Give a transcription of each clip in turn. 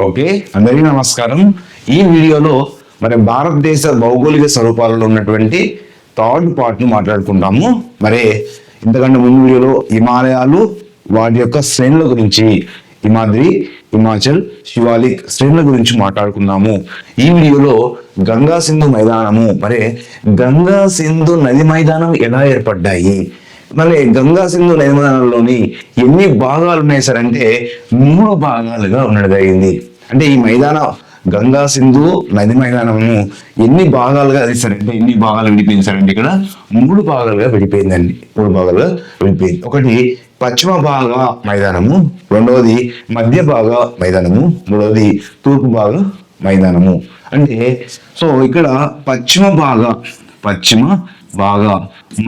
Okay, అందరికీ నమస్కారం. ఈ వీడియోలో మరి భారతదేశ భౌగోళిక స్వరూపాలలో ఉన్నటువంటి థర్డ్ పార్ట్ను మాట్లాడుకుంటాము. మరి ఇంతకంటే ముందు వీడియోలో హిమాలయాలు వాటి యొక్క శ్రేణుల గురించి, హిమాద్రి, హిమాచల్, శివాలిక్ శ్రేణుల గురించి మాట్లాడుకున్నాము. ఈ వీడియోలో గంగా సింధు మైదానము, మరి గంగా సింధు నది మైదానం ఎలా ఏర్పడ్డాయి, మరి గంగా సింధు నది మైదానంలోని ఎన్ని భాగాలు ఉన్నాయి సార్ అంటే 3 భాగాలుగా ఉండడం జరిగింది. అంటే ఈ మైదానం గంగా సింధు నది మైదానము ఎన్ని భాగాలుగా అది సరే అంటే ఎన్ని భాగాలు విడిపోయింది సార్ అంటే ఇక్కడ 3 భాగాలుగా విడిపోయిందండి. 3 భాగాలుగా విడిపోయింది. ఒకటి పశ్చిమ భాగ మైదానము, రెండవది మధ్య భాగ మైదానము, మూడవది తూర్పు భాగ మైదానము. అంటే సో ఇక్కడ పశ్చిమ భాగ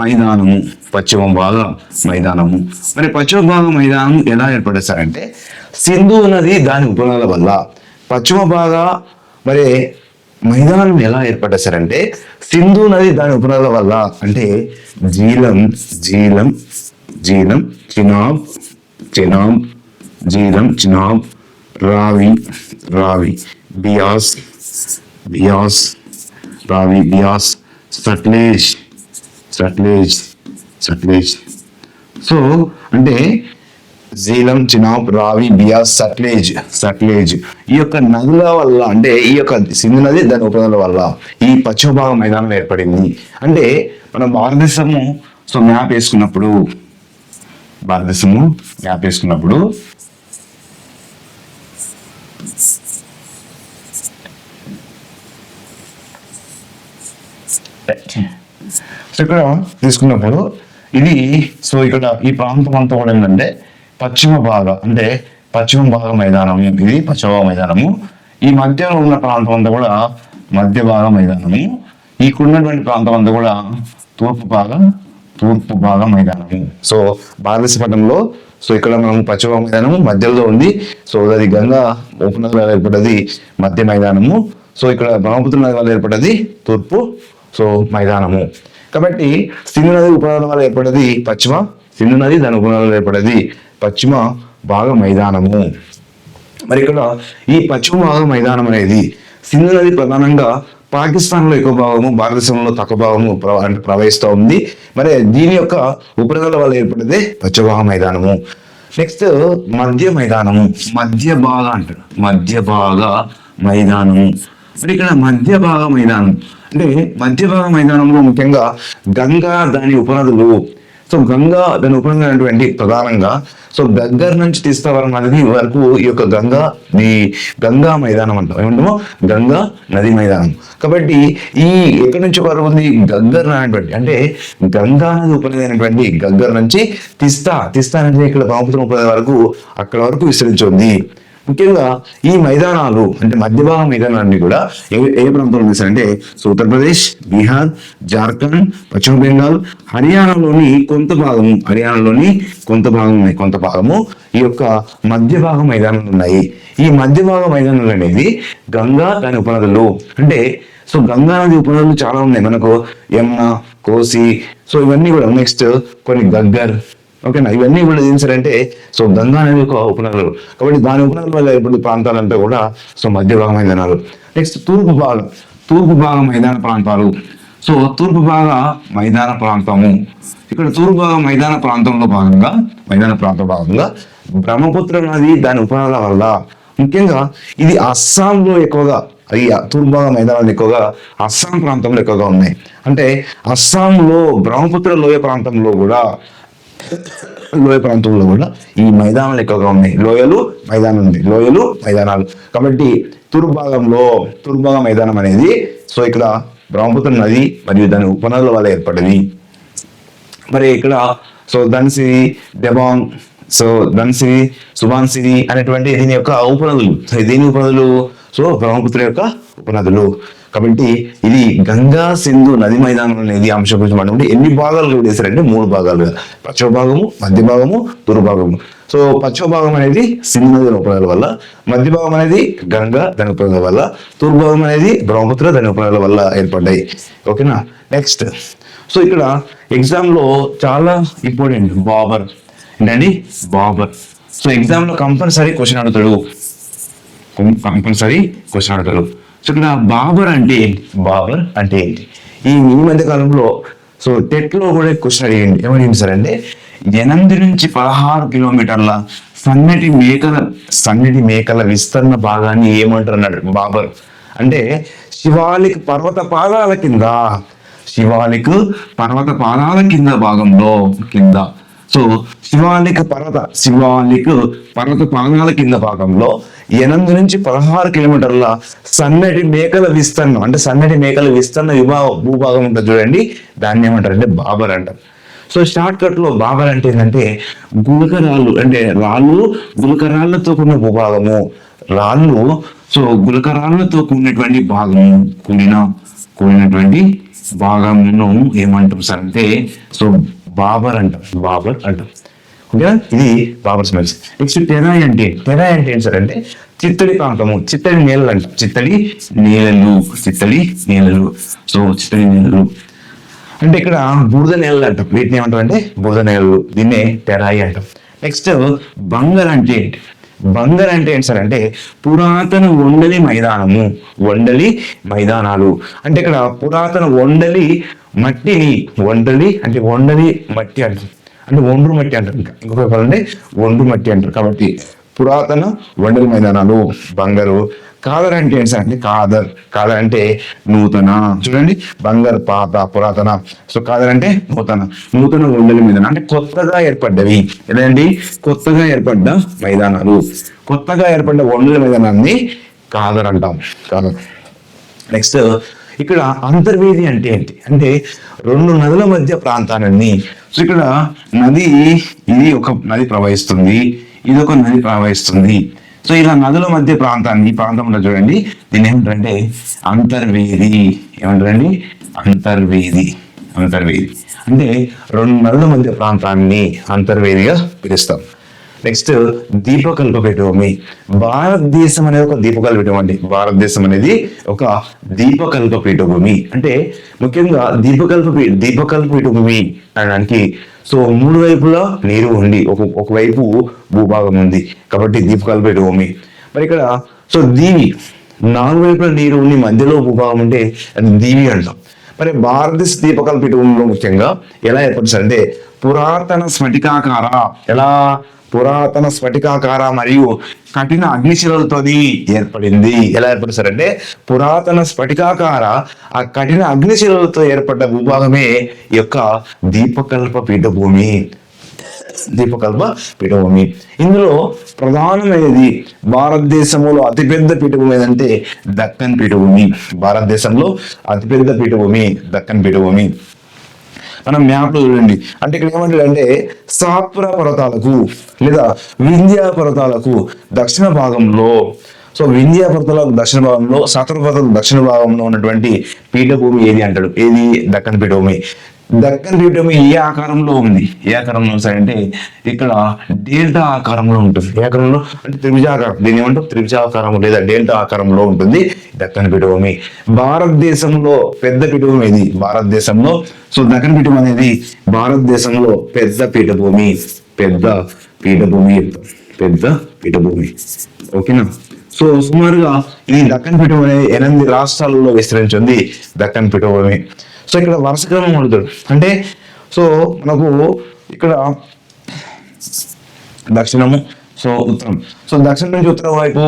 మైదానము, పశ్చిమ భాగ మైదానము. మరి పశ్చిమ భాగ మైదానం ఎలా ఏర్పడేస్తారంటే సింధు నది దాని ఉపనదుల వల్ల. పశ్చిమ భాగ మరి మైదానం ఎలా ఏర్పడేస్తారంటే సింధు నది దాని ఉపనదుల వల్ల. అంటే జీలం, చినాబ్, రావి, బియాస్, సట్లెజ్. సో అంటే జీలం, చినాబ్, రావి, బియాస్, సట్లెజ్ ఈ యొక్క నదుల వల్ల, అంటే ఈ యొక్క సింధు నది దాని ఉపనదుల వల్ల ఈ పశ్చిమ భాగ మైదానం ఏర్పడింది. అంటే మనం భారతదేశము మ్యాప్ వేసుకున్నప్పుడు ఇక్కడ తీసుకున్నప్పుడు ఇది ఇక్కడ ఈ ప్రాంతం అంతా కూడా ఏంటంటే పశ్చిమ భాగ మైదానం. ఇది పశ్చిమ భాగ మైదానము. ఈ మధ్యలో ఉన్న ప్రాంతం అంతా కూడా మధ్య భాగ మైదానము. ఈ ఉన్నటువంటి ప్రాంతం అంతా కూడా తూర్పు భాగ మైదానము. సో భారతదేశ పటంలో ఇక్కడ మనం పశ్చిమ మైదానము మధ్యలో ఉంది. అది గంగా ఉపనది వల్ల ఏర్పడ్డది మధ్య మైదానము. ఇక్కడ బ్రహ్మపుత్ర నది వల్ల ఏర్పడ్డది తూర్పు మైదానము. కాబట్టి సింధు నది ఉపనదుల వల్ల ఏర్పడ్డది సింధు నది దాని ఉపనదుల ఏర్పడ్డది పశ్చిమ భాగ మైదానము. మరి ఇక్కడ ఈ పశ్చిమ భాగ మైదానం అనేది సింధు నది ప్రధానంగా పాకిస్తాన్ లో ఎక్కువ భాగము, భారతదేశంలో తక్కువ భాగము ప్రవహిస్తూ ఉంది. మరి దీని యొక్క ఉపనదుల వల్ల ఏర్పడేదే పశ్చిమ భాగ మైదానము. నెక్స్ట్ మధ్య భాగ మైదానము. మరి ఇక్కడ మధ్య భాగ మైదానం అంటే మధ్య భాగ మైదానంలో ముఖ్యంగా గంగా దాని ఉపనదులు. గంగా దాని ఉపనదులు అనేటువంటి ప్రధానంగా దగ్గర నుంచి తీస్తావరం నది వరకు ఈ యొక్క గంగా మైదానం అంటాం. ఏమంటామో గంగా నది మైదానం. కాబట్టి ఈ ఎక్కడి నుంచి వరకు ఉంది గగ్గర్ అనేటువంటి, అంటే గంగా నది ఉపనది అయినటువంటి గగ్గర్ నుంచి తిస్తా అనేది ఇక్కడ బ్రహ్మపుత్ర ఉపనది వరకు అక్కడ వరకు విస్తరించి. ముఖ్యంగా ఈ మైదానాలు అంటే మధ్య భాగ మైదానాన్ని కూడా ఏ ప్రాంతంలో తీస్తారంటే ఉత్తరప్రదేశ్, బీహార్, జార్ఖండ్, పశ్చిమ బెంగాల్, హర్యానాలోని కొంత భాగము ఈ యొక్క మధ్య భాగ మైదానాలు ఉన్నాయి. ఈ మధ్య భాగ మైదానాలు అనేది గంగా దాని ఉపనదులు. అంటే గంగా నది ఉపనదులు చాలా ఉన్నాయి మనకు, యమున, కోసి, ఇవన్నీ కూడా. నెక్స్ట్ కొన్ని గగ్గర్, ఓకేనా, ఇవన్నీ కూడా ఏం సార్ అంటే గంగా నది ఒక ఉపనదులు. కాబట్టి దాని ఉపనదుల వల్ల ఏర్పడే ప్రాంతాలంటే కూడా మధ్య భాగ మైదానాలు. నెక్స్ట్ తూర్పు భాగ మైదాన ప్రాంతాలు. తూర్పు భాగ మైదాన ప్రాంతము. ఇక్కడ తూర్పు భాగ మైదాన ప్రాంతంలో భాగంగా బ్రహ్మపుత్ర నది దాని ఉపనదుల వల్ల ముఖ్యంగా ఇది అస్సాంలో ఎక్కువగా, ఈ తూర్పు భాగ మైదానాలు ఎక్కువగా అస్సాం ప్రాంతంలో ఎక్కువగా ఉన్నాయి. అంటే అస్సాంలో బ్రహ్మపుత్ర లోయ ప్రాంతంలో కూడా ఈ మైదానాలు ఎక్కువగా ఉన్నాయి. లోయలు మైదానాలు. కాబట్టి తూర్పు భాగ మైదానం అనేది ఇక్కడ బ్రహ్మపుత్ర నది మరియు దాని ఉపనదుల వల్ల ఏర్పడింది. మరి ఇక్కడ ధన్సిరి, దెబాంగ్, ధన్సిరి, సుబాన్సిరి అనేటువంటి దీని యొక్క ఉపనదులు. బ్రహ్మపుత్ర యొక్క ఉపనదులు. కాబట్టి ఇది గంగా సింధు నది మైదానం అనేది అంశం గురించి మాట్లాడుకుంటే ఎన్ని భాగాలుగా వేశారంటే 3 భాగాలుగా, పశ్చిమ భాగము, మధ్య భాగము, తూర్పు భాగము. పశ్చిమ భాగం అనేది సింధు నది ఉపనదుల వల్ల, మధ్య భాగం అనేది గంగా దాని ఉపనదుల వల్ల, తూర్పు భాగం అనేది బ్రహ్మపుత్ర దాని ఉపనదుల వల్ల ఏర్పడ్డాయి. ఓకేనా. నెక్స్ట్ ఇక్కడ ఎగ్జామ్ లో చాలా ఇంపార్టెంట్ బాబర్. ఎగ్జామ్ లో కంపల్సరీ క్వశ్చన్ అడుగుతాడు. కంపల్సరీ క్వశ్చన్ అడగరు. సో ఇక్కడ బాబర్ అంటే ఏంటి? ఈ మధ్య కాలంలో సో టెట్ లో కూడా క్వశ్చన్ అడిగింది. ఏమడిగింది సార్ అంటే 8 నుంచి 16 కిలోమీటర్ల సన్నటి మేకల విస్తరణ భాగాన్ని ఏమంటారు అన్నాడు బాబర్. అంటే శివాలిక్ పర్వత పాదాల కింద భాగంలో సో శివాలిక్ పర్వత పాదాల కింద భాగంలో 8 నుంచి 16 కిలోమీటర్ల సన్నటి మేకల విస్తరణ, అంటే సన్నటి మేకల విస్తరణ భూభాగం ఉంటుంది చూడండి, దాన్ని ఏమంటారు అంటే బాబర్ అంటారు. సో షార్ట్ కట్ లో బాబర్ అంటే ఏంటంటే గులకరాళ్ళు, అంటే గులకరాళ్ళతో కూడిన భూభాగము, గులకరాళ్ళతో కూడినటువంటి భాగము, కూడినటువంటి భాగమును ఏమంటాం సార్ అంటే సో బాబర్ అంటాం. ఓకేనా, ఇది బాబర్ స్మెల్స్. నెక్స్ట్ టెరాయ్ అంటే ఏంటి సార్ అంటే చిత్తడి ప్రాంతము, చిత్తడి నేలలు అంటాం, చిత్తడి నేలలు. సో చిత్తడి నేలలు అంటే ఇక్కడ బురద నేలలు అంటాం, వీటిని ఏమంటాం అంటే బురద నేలలు, దీన్నే టెరాయి అంటాం. నెక్స్ట్ బంగర్ అంటే ఏంటి సార్ అంటే పురాతన ఒండలి మైదానాలు. అంటే ఇక్కడ పురాతన ఒండలి మట్టిని, ఒండలి మట్టి అంటారు, అంటే ఒండ్రు మట్టి అంటారు, ఇంకొక చెప్పాలంటే ఒండ్రు మట్టి అంటారు. కాబట్టి పురాతన ఒండలి మైదానాలు బంగారు. కాదర్ అంటే ఏంటి సార్ అంటే కాదర్ అంటే నూతన. చూడండి, బంగారు పాత, పురాతన. సో కాదర్ అంటే నూతన ఒండలి మైదానం, అంటే కొత్తగా ఏర్పడ్డవి. ఏదండి, కొత్తగా ఏర్పడ్డ మైదానాలు, కొత్తగా ఏర్పడ్డ ఒండలి మైదానాన్ని కాదర్ అంటాం. నెక్స్ట్ ఇక్కడ అంతర్వేది అంటే ఏంటి అంటే 2 నదుల మధ్య ప్రాంతాన్ని. సో ఇక్కడ ఇది ఒక నది ప్రవహిస్తుంది, ఇది ఒక నది ప్రవహిస్తుంది. సో ఇలా నదుల మధ్య ప్రాంతాన్ని, ఈ ప్రాంతంలో చూడండి, దీన్ని ఏమంటారంటే అంతర్వేది. ఏమంటారండి, అంతర్వేది అంటే 2 నదుల మధ్య ప్రాంతాన్ని అంతర్వేదిగా పిలుస్తాం. నెక్స్ట్ దీపకల్ప పీఠభూమి. భారతదేశం అనేది ఒక దీపకల్ప పీఠభూమి. అంటే ముఖ్యంగా దీపకల్ప పీఠభూమి అనడానికి సో 3 వైపులా నీరు ఉండి ఒకవైపు భూభాగం ఉంది కాబట్టి దీపకల్ప పీఠభూమి. మరి ఇక్కడ సో దీవి 4 వైపుల నీరు ఉండి మధ్యలో భూభాగం ఉంటే అది దీవి అంటాం. మరి భారతదేశ దీపకల్ప పీఠభూమిలో ముఖ్యంగా ఎలా ఏర్పడుతుందంటే పురాతన స్ఫటికాకార మరియు కఠిన అగ్నిశిలలతో ఏర్పడింది. ఎలా ఏర్పడుతారంటే పురాతన స్ఫటికాకార ఆ కఠిన అగ్నిశిలలతో ఏర్పడ్డ భూభాగమే ఈ యొక్క దీపకల్ప పీఠభూమి. ఇందులో ప్రధానమైనది భారతదేశంలో అతిపెద్ద పీఠభూమి ఏదంటే దక్కన్ పీఠభూమి. భారతదేశంలో అతిపెద్ద పీఠభూమి దక్కన్ పీఠభూమి. మనం మ్యాప్ లో చూడండి, అంటే ఇక్కడ ఏమంటారంటే సాత్పుర పర్వతాలకు లేదా వింధ్యా పర్వతాలకు దక్షిణ భాగంలో, సో వింధ్యా పర్వతాలకు దక్షిణ భాగంలో, సాత్పుర పర్వతాలకు దక్షిణ భాగంలో ఉన్నటువంటి పీఠభూమి ఏది అంటాడు, ఏది దక్కన్ పీఠభూమి. దక్కన్ పీఠభూమి ఏ ఆకారంలో ఉంది అంటే ఇక్కడ డెల్టా ఆకారంలో ఉంటుంది. ఏ ఆకారంలో అంటే త్రిభుజాకారం, దీని ఏమంటారు త్రిభుజాకారం లేదా డెల్టా ఆకారంలో ఉంటుంది దక్కన్ పీఠభూమి. భారతదేశంలో పెద్ద పీఠభూమి ఇది భారతదేశంలో. సో దక్కన్ పీఠభూమి అనేది భారతదేశంలో పెద్ద పీఠభూమి. ఓకేనా. సో సుమారుగా ఈ దక్కన్ పీఠభూమి అనేది 8 రాష్ట్రాలలో విస్తరించింది దక్కన్ పీఠభూమి. సో ఇక్కడ వరుస క్రమం ఉంటుంది, అంటే సో మనకు ఇక్కడ దక్షిణము, సో ఉత్తరం, సో దక్షిణం నుంచి ఉత్తరం వైపు,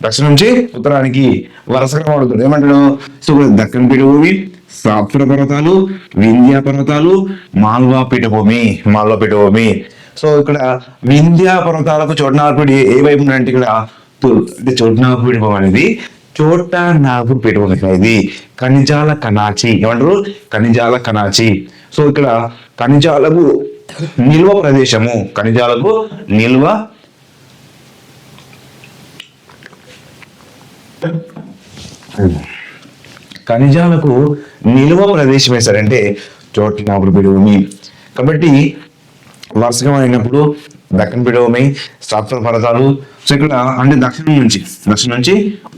దక్షిణం నుంచి ఉత్తరానికి వరుస క్రమం ఉంటుంది. ఏమంటాడు, సో దక్కన్ పీఠభూమి, సాత్పుర పర్వతాలు, వింధ్యా పర్వతాలు, మాల్వా పీఠభూమి. సో ఇక్కడ వింధ్యా పర్వతాలకు చోటనాగ్పూడి ఏ వైపు అంటే ఇక్కడ అంటే చోటనాగ్పూడి పీఠభూమి అనేది చోటనాగ్పూర్ పీఠభూమి. ఇది ఖనిజాల కనాచి. ఏమంటారు, ఖనిజాల కనాచి. సో ఇక్కడ ఖనిజాలకు నిల్వ ప్రదేశము, ఖనిజాలకు నిల్వ ప్రదేశం వేశారంటే చోటనాగ్పూర్ పీఠభూమి. కాబట్టి వరుసగా అయినప్పుడు దక్కన్ పీఠభూమి, సాత్పుర పర్వతాలు. సో ఇక్కడ అంటే దక్షిణం నుంచి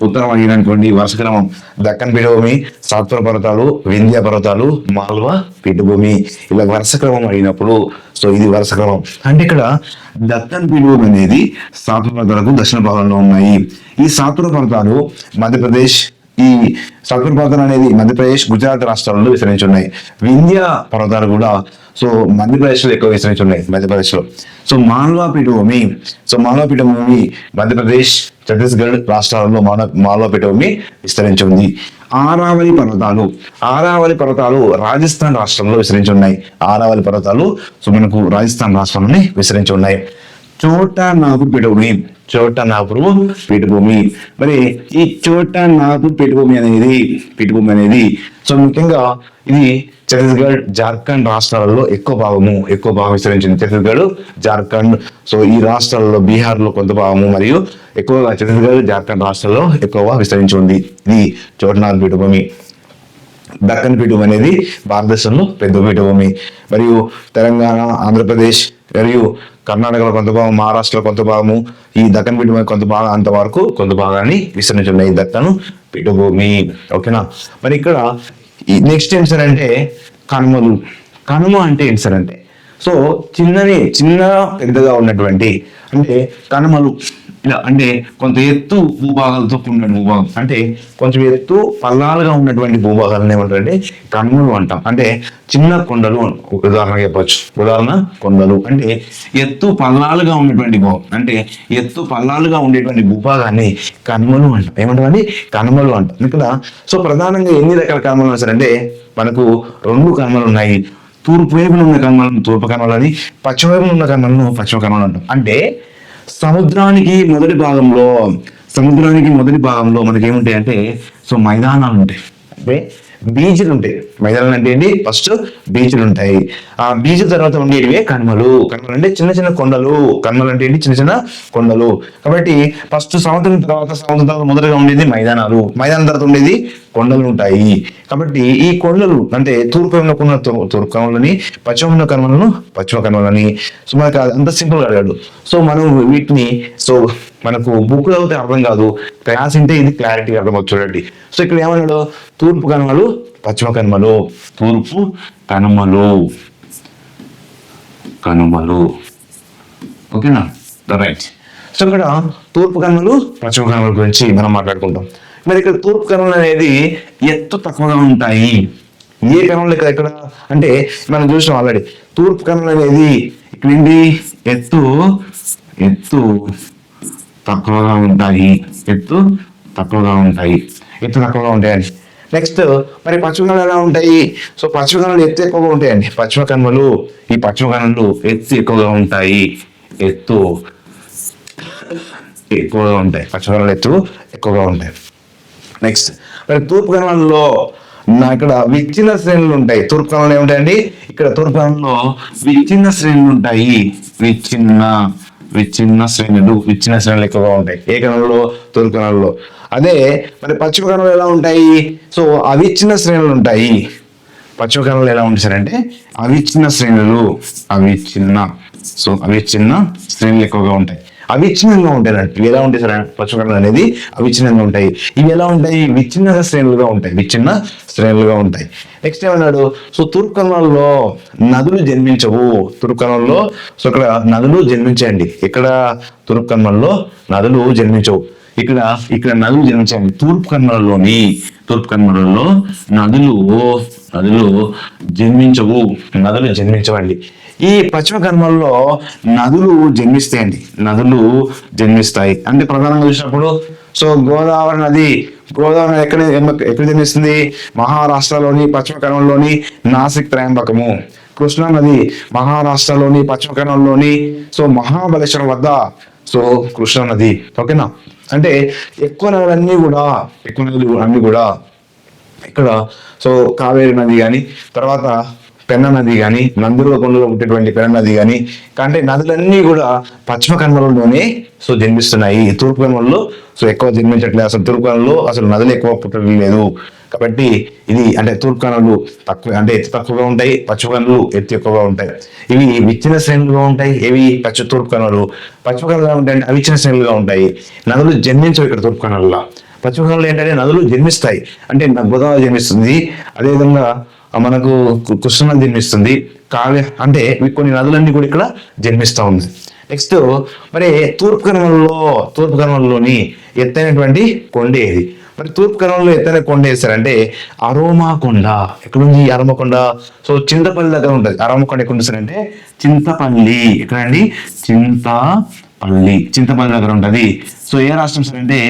ఉత్తరం అడిగిన అనుకోండి వరుస క్రమం దక్కన్ పీఠభూమి, సాత్పుర పర్వతాలు, వింధ్య పర్వతాలు, మాల్వా పీఠభూమి, ఇలా వరుస క్రమం అడిగినప్పుడు సో ఇది వరుస క్రమం. అంటే ఇక్కడ దక్కన్ పీఠభూమి అనేది సాత్పుర పర్వతాలకు దక్షిణ భాగంలో ఉన్నాయి. ఈ సాత్పుర పర్వతాలు మధ్యప్రదేశ్, ఈ సాత్పుర పర్వతాలు అనేది మధ్యప్రదేశ్, గుజరాత్ రాష్ట్రాలలో విస్తరించి ఉన్నాయి. వింధ్య పర్వతాలు కూడా సో మధ్యప్రదేశ్ లో ఎక్కువ విస్తరించి ఉన్నాయి మధ్యప్రదేశ్ లో. సో మాల్వా పీఠభూమి మధ్యప్రదేశ్, ఛత్తీస్గఢ్ రాష్ట్రాలలో మాల్వా పీఠభూమి విస్తరించి ఉంది. ఆరావళి పర్వతాలు రాజస్థాన్ రాష్ట్రంలో విస్తరించి ఉన్నాయి. ఆరావళి పర్వతాలు సో మనకు రాజస్థాన్ రాష్ట్రంలోనే విస్తరించి ఉన్నాయి. చోటా నాగపూర్ పీఠభూమి. మరి ఈ చోటా నాగపూర్ పీఠభూమి అనేది సో ముఖ్యంగా ఇది ఛత్తీస్గఢ్, జార్ఖండ్ రాష్ట్రాలలో ఎక్కువ భాగం విస్తరించింది. ఛత్తీస్గఢ్, జార్ఖండ్ సో ఈ రాష్ట్రాలలో, బీహార్ లో కొంత భాగము మరియు ఎక్కువగా ఛత్తీస్గఢ్, జార్ఖండ్ రాష్ట్రాల్లో ఎక్కువగా విస్తరించి ఉంది. ఇది చోటనాగపూర్ పీఠభూమి. దక్కన్ పీఠభూమి అనేది భారతదేశంలో పెద్ద పీఠభూమి. మరియు తెలంగాణ, ఆంధ్రప్రదేశ్ మరియు కర్ణాటకలో కొంత భాగం, మహారాష్ట్రలో కొంత భాగము, ఈ దక్కన్ పీఠభూమి కొంత భాగాన్ని విస్తరించి ఉన్నాయి దక్కన్ పీఠభూమి. ఓకేనా. మరి ఇక్కడ నెక్స్ట్ ఏం సార్ అంటే కనుమ అంటే ఏంటి సార్ అంటే సో చిన్న పెద్దగా ఉన్నటువంటి అంటే కనుమలు ఇలా అంటే కొంత ఎత్తు భూభాగాలతో కూడిన భూభాగం అంటే కొంచెం ఎత్తు పల్లాలుగా ఉన్నటువంటి భూభాగాలను ఏమంటారంటే కనుమలు అంటాం. అంటే చిన్న కొండలు ఉదాహరణ చెప్పచ్చు. కొండలు అంటే ఎత్తు పల్లాలుగా ఉన్నటువంటి భాగం అంటే ఎత్తు పల్లాలుగా ఉండేటువంటి భూభాగాన్ని కనుమలు అంటాం. ఏమంటారండి? కనుమలు అంటాం. ఇక్కడ సో ప్రధానంగా ఎన్ని రకాల కనుమలు ఉన్నాయి అంటే మనకు 2 కనుమలు ఉన్నాయి. తూర్పు వైపున ఉన్న కనుమలను తూర్పు కనుమలని, పశ్చిమ వైపున ఉన్న కనుమలను పశ్చిమ కనుమలు అంటాం. అంటే సముద్రానికి మొదటి భాగంలో మనకి ఏముంటాయి అంటే సో మైదానాలు ఉంటాయి, అంటే బీచ్లు ఉంటాయి. మైదానాలు అంటే ఏంటి? ఫస్ట్ బీచ్లు ఉంటాయి. ఆ బీచ్ తర్వాత ఉండేటివే కనుమలు అంటే చిన్న చిన్న కొండలు. కనుమలు అంటే ఏంటి? చిన్న చిన్న కొండలు. కాబట్టి ఫస్ట్ సముద్రం తర్వాత మొదటగా ఉండేది మైదానం తర్వాత ఉండేది కొండలు ఉంటాయి. కాబట్టి ఈ కొండలు అంటే తూర్పు ఉన్న తూర్పు కనుమలని, పశ్చిమ ఉన్న కనుమలను పశ్చిమ కనుమలని. సో మనకు అంత సింపుల్ గా అడిగాడు. సో మనం వీటిని సో మనకు బుక్ చదివితే అర్థం కాదు, క్లాస్ అంటే ఇది క్లారిటీ అర్థమవుతుంది. చూడండి. సో ఇక్కడ ఏమన్నాడు? తూర్పు కనుమలు, పశ్చిమ కనుమలు. తూర్పు కనుమలు. ఓకేనా? రైట్. సో ఇక్కడ తూర్పు కనుమలు, పశ్చిమ కనుమల గురించి మనం మాట్లాడుకుంటాం. మరి ఇక్కడ తూర్పు కనుమలు అనేది ఎత్తు తక్కువగా ఉంటాయి. ఏ కనుమలు ఇక్కడ అంటే మనం చూసినాం ఆల్రెడీ. తూర్పు కనుమలు అనేది ఇక్కడ ఏంటి? ఎత్తు తక్కువగా ఉంటాయి. ఎత్తు తక్కువగా ఉంటాయండి. నెక్స్ట్ మరి పశ్చిమ కనుమలు ఎలా ఉంటాయి? సో పశ్చిమ కనుమలు ఎత్తు ఎక్కువగా ఉంటాయండి. ఈ పశ్చిమ కనుమలు ఎత్తు ఎక్కువగా ఉంటాయి. పశ్చిమ కనుమలు ఎత్తు ఎక్కువగా ఉంటాయి. నెక్స్ట్ మరి తూర్పు కనుమలలో ఇక్కడ విచ్ఛిన్న శ్రేణులు ఉంటాయి. తూర్పు కనుమలు ఏముంటాయండి? ఇక్కడ తూర్పు కనుమలలో విచ్ఛిన్న శ్రేణులు ఉంటాయి. విచ్ఛిన్న శ్రేణులు ఎక్కువగా ఉంటాయి. ఏ కనుమలలో? తూర్పు కనుమలలో. అదే మరి పశ్చిమ కనుమలు ఎలా ఉంటాయి? సో అవిచ్ఛిన్న శ్రేణులు ఉంటాయి. పశ్చిమ కనుమలు ఎలా ఉంటాయి సార్ అంటే అవిచ్ఛిన్న శ్రేణులు ఎక్కువగా ఉంటాయి. అవిచ్ఛిన్నంగా ఉంటాయి అన్నట్టు. ఇవి ఎలా ఉంటాయి సార్? పశ్చిమ కనుమలు అనేది అవిచ్ఛిన్నంగా ఉంటాయి. ఇవి ఎలా ఉంటాయి? విచ్ఛిన్న శ్రేణులుగా ఉంటాయి. నెక్స్ట్ ఏమన్నాడు? సో తూర్పు కనుమలలో నదులు జన్మించవు. తూర్పు కనుమలలో సో ఇక్కడ నదులు జన్మించండి. ఇక్కడ తూర్పు కనుమలలో నదులు జన్మించవు. ఇక్కడ నదులు జన్మించండి. తూర్పు కనుమలలో నదులు జన్మించవండి. ఈ పశ్చిమ కనుమలలో నదులు జన్మిస్తాయి. అంటే ప్రధానంగా చూసినప్పుడు సో గోదావరి నది ఎక్కడ జన్మిస్తుంది? మహారాష్ట్రలోని పశ్చిమ కనుమలలోని నాసిక్ త్రయంబకము. కృష్ణా నది మహారాష్ట్రలోని పశ్చిమ కనుమలలోని సో మహాబలేశ్వరం వద్ద సో కృష్ణా నది. ఓకేనా. అంటే ఎక్కువ నదులన్నీ కూడా ఇక్కడ సో కావేరి నది కానీ, తర్వాత పెన్న నది కానీ, నందుల కొండలో ఉండేటువంటి పెన్న నది కానీ, అంటే నదులన్నీ కూడా పశ్చిమ కనుమలలోనే సో జన్మిస్తున్నాయి. తూర్పు కనుమలలో సో ఎక్కువ జన్మించట్లేదు. అసలు తూర్పు కనుమలలో అసలు నదులు ఎక్కువ పుట్టడం లేదు. కాబట్టి ఇది అంటే తూర్పు కనుమలు తక్కువ అంటే ఎత్తు తక్కువగా ఉంటాయి, పశ్చిమ కనుమలు ఎత్తు ఎక్కువగా ఉంటాయి. ఇవి విచ్ఛిన్న శ్రేణులుగా ఉంటాయి. ఇవి తూర్పు కనుమలు. పశ్చిమ కనుమలు ఉంటాయి అవిచ్ఛిన్న శ్రేణులుగా ఉంటాయి. నదులు జన్మించవు ఇక్కడ తూర్పు కనుమలలో. పశ్చిమ కనుమలు ఏంటంటే నదులు జన్మిస్తాయి. అంటే గోదావరి జన్మిస్తుంది, అదేవిధంగా మనకు కృష్ణ జన్మిస్తుంది, కావ్య అంటే కొన్ని నదులన్నీ కూడా ఇక్కడ జన్మిస్తూ ఉంది. నెక్స్ట్ మరి తూర్పు కనుమలలోని ఎత్తైనటువంటి కొండ ఏది? మరి తూర్పు కనుమలలో ఎత్తైన కొండ వేస్తారంటే అరోమా కొండ. ఎక్కడుంది అరోమా కొండ? సో చింతపల్లి దగ్గర ఉంటుంది. అరోమా కొండ ఎక్కడ ఉంటుంది? చింతపల్లి. ఎక్కడండి? చింతపల్లి దగ్గర ఉంటుంది. సో ఏ రాష్ట్రం సార్ అంటే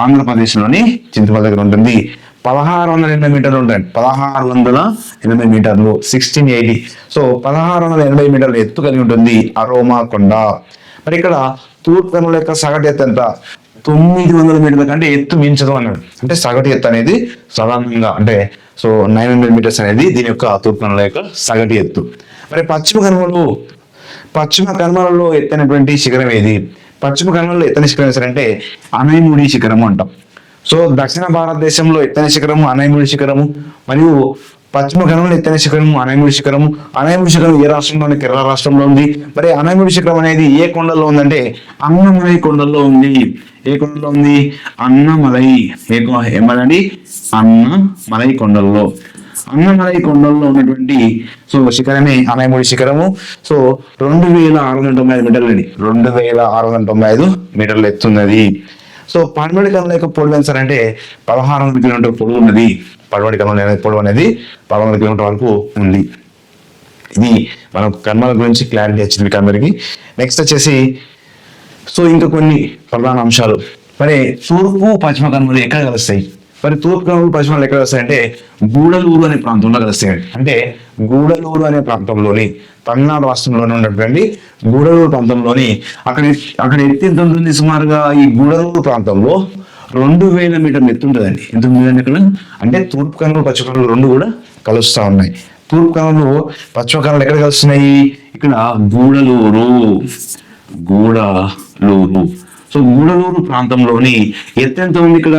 ఆంధ్రప్రదేశ్లోని చింతపల్లి దగ్గర ఉంటుంది. 1680 మీటర్లు ఉంటాయి. 1680 మీటర్లు 1680. సో 1680 మీటర్లు ఎత్తు కలిగి ఉంటుంది అరోమా కొండ. మరి ఇక్కడ తూర్పు కనుమల యొక్క సగటు ఎత్తు ఎంత? 900 మీటర్ల కంటే ఎత్తు మించదు అన్నాడు. అంటే సగటు ఎత్తు అనేది సాధారణంగా అంటే సో 900 మీటర్స్ అనేది దీని యొక్క తూర్పు కనుమల యొక్క సగటు ఎత్తు. మరి పశ్చిమ కనుమలలో ఎత్తైనటువంటి శిఖరం ఏది? పశ్చిమ కనుమలలో ఎత్తైన శిఖరం అంటే అనైముడి శిఖరము అంటాం. సో దక్షిణ భారతదేశంలో ఎత్తైన శిఖరము అనైముడి శిఖరము, మరియు పశ్చిమ కనుమలలో ఎత్తైన శిఖరము అనైముడి శిఖరము. అనైముడి శిఖరం ఏ రాష్ట్రంలో? కేరళ రాష్ట్రంలో ఉంది. మరి అనైముడి శిఖరం అనేది ఏ కొండల్లో ఉందంటే అన్నమలై కొండల్లో ఉంది. ఏ కొండల్లో ఉంది? అన్నమలై. ఏమనండి? అన్నమలై కొండల్లో. అన్నమలై కొండల్లో ఉన్నటువంటి సో శిఖరమే అనైముడి శిఖరము. సో 2695 మీటర్లు అండి. 2695 మీటర్లు ఎత్తున్నది. సో పడమటి కనుమల యొక్క పొడవు ఎంత సార్ అంటే 1600 కిలోమీటర్ పొడవు ఉన్నది. పడమటి కనుమల పొడవు అనేది 1600 కిలోమీటర్ వరకు ఉంది. ఇది మనకు కనుమల గురించి క్లారిటీ వచ్చింది మీకు అందరికి. నెక్స్ట్ వచ్చేసి సో ఇంకా కొన్ని ప్రధాన అంశాలు. మరి తూర్పు పశ్చిమ కనుమలు ఎక్కడ కలుస్తాయి? మరి తూర్పు కనుమలు పశ్చిమలు ఎక్కడ కలుస్తాయి అంటే గూడలూరు అనే ప్రాంతంలో కలుస్తాయి. అంటే గూడలూరు అనే ప్రాంతంలోని తమిళనాడు రాష్ట్రంలోనే ఉన్నటువంటి గూడలూరు ప్రాంతంలోని అక్కడ ఎత్తు ఎంత ఉంటుంది? సుమారుగా ఈ గూడలూరు ప్రాంతంలో 2000 మీటర్లు ఎత్తు ఉంటుందండి. ఎంత ఉంటుందండి ఇక్కడ? అంటే తూర్పు కనుమలు పశ్చిమ కనుమలు రెండు కూడా కలుస్తూ ఉన్నాయి. తూర్పు కనుమలు పశ్చిమ కనుమలు ఎక్కడ కలుస్తున్నాయి? ఇక్కడ గూడలూరు. సో గూడలూరు ప్రాంతంలోని ఎత్తు ఎంత ఉంది? ఇక్కడ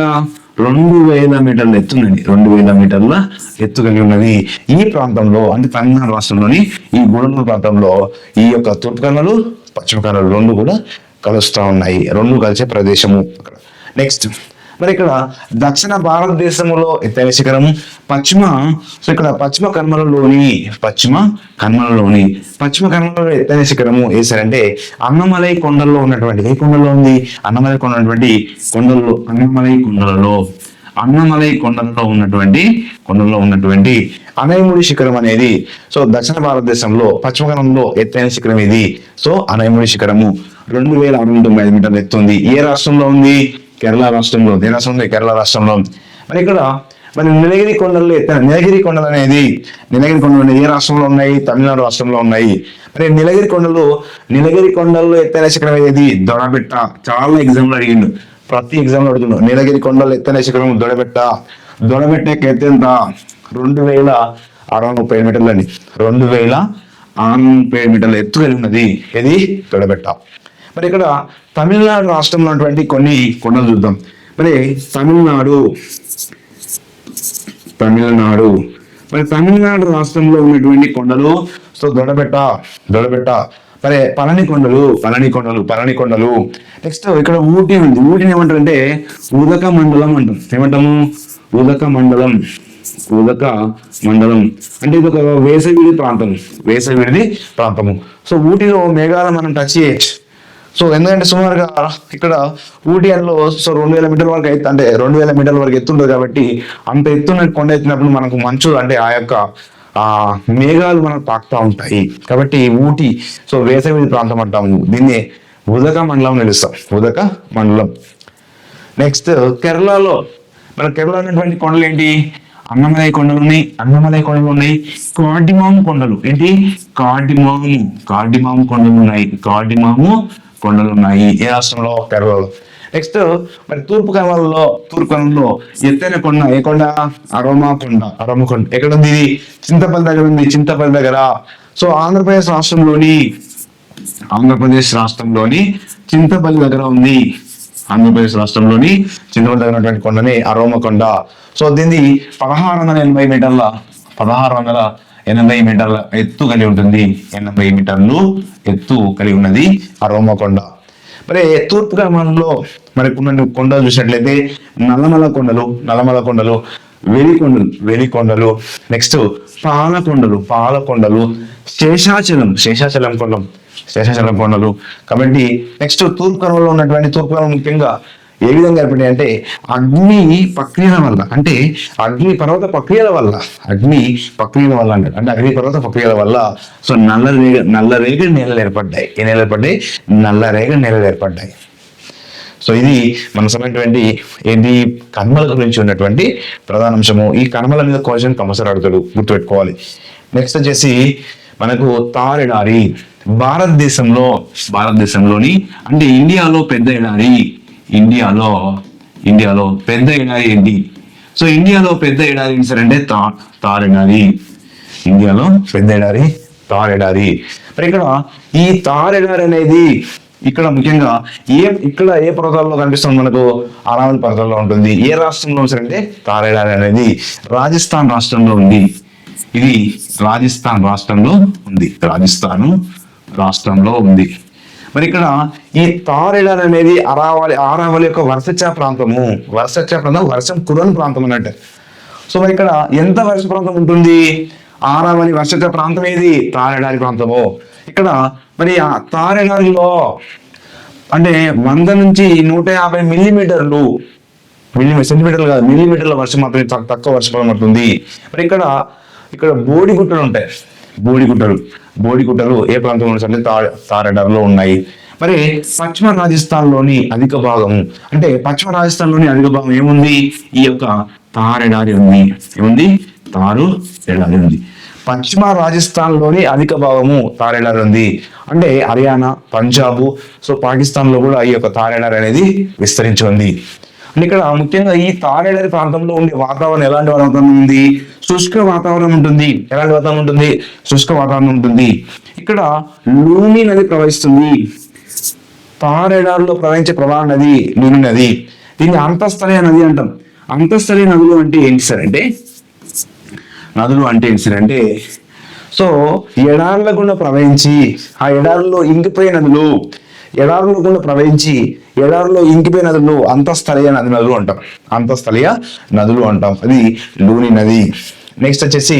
2000 మీటర్ల ఎత్తుందండి. 2000 మీటర్ల ఎత్తు కలిగి ఉన్నది. ఈ ప్రాంతంలో అంటే తమిళనాడు రాష్ట్రంలోని ఈ గూడలూరు ప్రాంతంలో ఈ యొక్క తూర్పు కనుమలు పశ్చిమ కనుమలు రెండు కూడా కలుస్తూ ఉన్నాయి. రెండు కలిసే ప్రదేశము అక్కడ. నెక్స్ట్ మరి ఇక్కడ దక్షిణ భారతదేశంలో ఎత్తైన శిఖరము సో ఇక్కడ పశ్చిమ కనుమలలోని ఎత్తైన శిఖరము వేసారంటే అన్నమలై కొండల్లో ఉన్నటువంటి ఏ కొండల్లో ఉంది? అన్నమలై కొండలలో ఉన్నటువంటి అనైముడి శిఖరం అనేది సో దక్షిణ భారతదేశంలో పశ్చిమ కనుమలలో ఎత్తైన శిఖరం ఇది. సో అనైముడి శిఖరము 2695 మీటర్లు ఎత్తుంది. ఏ రాష్ట్రంలో ఉంది? కేరళ రాష్ట్రంలో. కేరళ రాష్ట్రంలో. మరి ఇక్కడ నీలగిరి కొండలు నీలగిరి కొండలు అనేది ఏ రాష్ట్రంలో ఉన్నాయి? తమిళనాడు రాష్ట్రంలో ఉన్నాయి. మరి నీలగిరి కొండల్లో ఎత్తైన శిఖరం ఏది? దొడబెట్ట. చాలా ఎగ్జామ్లో అడిగిండు, ప్రతి ఎగ్జామ్లో అడుగుతుండు. నీలగిరి కొండల్లో ఎత్తైన శిఖరం దొడబెట్ట యొక్క ఎత్తు ఎంత? 2630 మీటర్లు అండి. 2630 మీటర్ల ఎత్తు కలిగి ఉన్నది ఇది దొడబెట్ట. మరి ఇక్కడ తమిళనాడు రాష్ట్రంలో ఉన్నటువంటి కొన్ని కొండలు చూద్దాం. మరి తమిళనాడు రాష్ట్రంలో ఉన్నటువంటి కొండలు సో దొడబెట్ట. మరి పళని కొండలు. నెక్స్ట్ ఇక్కడ ఊటీ ఉంది. ఊటీని ఏమంటారంటే ఉదక మండలం అంటాం. ఏమంటాము? ఉదక మండలం అంటే ఇది ఒక వేసవిడి ప్రాంతము. సో ఊటీలో మేఘాలు మనం టచ్ చేయొచ్చు. సో ఎందుకంటే సుమారుగా ఇక్కడ ఊటీలో సో 2000 మీటర్ల వరకు అయితే అంటే 2000 మీటర్ల వరకు ఎత్తుంటుంది. కాబట్టి అంత ఎత్తున్న కొండ ఎత్తినప్పుడు మనకు మంచు అంటే ఆ యొక్క మేఘాలు మనకు తాకుతూ ఉంటాయి. కాబట్టి ఊటీ సో వేసవి ప్రాంతం అంటాము. దీన్ని ఉదక మండలం నిలుస్తాం. నెక్స్ట్ కేరళలో ఉన్నటువంటి కొండలు ఏంటి? అన్నమలై కొండలు ఉన్నాయి. కార్డిమాము కొండలు ఏంటి? కార్డిమాము కొండలు ఉన్నాయి. ఏ రాష్ట్రంలో? కేరళలో. నెక్స్ట్ మరి తూర్పు కనుమలలో ఎత్తైన కొండ, ఏ కొండ? అరోమా కొండ. ఎక్కడ ఉంది ఇది? చింతపల్లి దగ్గర ఉంది, చింతపల్లి దగ్గర. సో ఆంధ్రప్రదేశ్ రాష్ట్రంలోని చింతపల్లి దగ్గర ఉంది. ఆంధ్రప్రదేశ్ రాష్ట్రంలోని చింతపల్లి దగ్గర ఉన్నటువంటి కొండని అరోమ కొండ. సో దీన్ని 1680 మీటర్ల ఎత్తు కలిగి ఉంటుంది. 80 మీటర్లు ఎత్తు కలిగి ఉన్నది అరోమ కొండ. మరి తూర్పు కనుమలలో మరి కొన్ని కొండలు చూసినట్లయితే నల్లమల కొండలు, వెలికొండలు, నెక్స్ట్ పాలకొండలు, శేషాచలం కొండలు. కాబట్టి నెక్స్ట్ తూర్పు కనుమలలో ఉన్నటువంటి తూర్పు కనుమలు ముఖ్యంగా ఏ విధంగా ఏర్పడినాయి అంటే అగ్ని పర్వత ప్రక్రియల వల్ల అంటారు. అంటే అగ్ని పర్వత ప్రక్రియల వల్ల సో నల్లరేగడి నేలలు ఏర్పడ్డాయి. ఏ నేలలు ఏర్పడ్డాయి? నల్లరేగడి నేలలు ఏర్పడ్డాయి. సో ఇది మనసున్నటువంటి ఏంటి కనుమల గురించి ఉన్నటువంటి ప్రధాన అంశము. ఈ కనుమల మీద క్వశ్చన్ కంపల్సరీ అడుగుతాడు, గుర్తుపెట్టుకోవాలి. నెక్స్ట్ వచ్చేసి మనకు తారెడారి. భారతదేశంలోని అంటే ఇండియాలో పెద్ద ఎడారి. ఇండియాలో పెద్ద ఎడారి ఏంటి? సో ఇండియాలో పెద్ద ఎడారి ఏంటి సార్ అంటే తారెడారి. ఇండియాలో పెద్ద ఎడారి తారెడారి. మరి ఇక్కడ ఈ తారెడారి అనేది ఇక్కడ ముఖ్యంగా ఏ పర్వతాల్లో కనిపిస్తుంది? మనకు అరావళి పర్వతాల్లో ఉంటుంది. ఏ రాష్ట్రంలో సార్ అంటే తారెడారి అనేది రాజస్థాన్ రాష్ట్రంలో ఉంది. ఇది రాజస్థాన్ రాష్ట్రంలో ఉంది. మరి ఇక్కడ ఈ తారెడారి అనేది ఆరావళి యొక్క వర్షాచల ప్రాంతం, వర్షం కురని ప్రాంతం అన్నట్టు. సో మరి ఇక్కడ ఎంత వర్ష ప్రాంతం ఉంటుంది? ఆరావళి వర్షాచల ప్రాంతం ఏది? తారెడారి ప్రాంతము. ఇక్కడ మరి ఆ తారెడారిలో అంటే 100 నుంచి 150 మిల్లీమీటర్లు సెంటీమీటర్లు కాదు, మిల్లీమీటర్ల వర్షం మాత్రమే, తక్కువ వర్షపాతం ఉంటుంది. మరి ఇక్కడ బోడిగుట్టలు ఉంటాయి. బోడిగుట్టలు ఏ ప్రాంతంలో అంటే తారెడారిలో ఉన్నాయి. మరి పశ్చిమ రాజస్థాన్లోని అధిక భాగం ఏముంది? ఈ యొక్క తారెడారి ఉంది. తారెడారి ఉంది. పశ్చిమ రాజస్థాన్లోని అధిక భాగము తారెడారి ఉంది. అంటే హర్యానా, పంజాబ్, సో పాకిస్తాన్ లో కూడా ఈ యొక్క తారెడారి అనేది విస్తరించి ఉంది. అంటే ఇక్కడ ముఖ్యంగా ఈ తారెడారి ప్రాంతంలో ఉండే వాతావరణం ఎలాంటి వాతావరణం ఉంది? శుష్క వాతావరణం ఉంటుంది. ఎలాంటి వాతావరణం ఉంటుంది? శుష్క వాతావరణం ఉంటుంది. ఇక్కడ లూని నది ప్రవహిస్తుంది. తారెడారిలో ప్రవహించే ప్రధాన నది లూని నది. దీన్ని అంతఃస్థలీయ నది అంటాం. అంతఃస్థలీయ నదులు అంటే ఏంటి సార్ అంటే సో ఎడారుల గుండా ప్రవహించి ఆ ఎడారులో ఇంకిపోయే నదులు, అంతఃస్థలీయ నదులు అంటాం. అది లూని నది. నెక్స్ట్ వచ్చేసి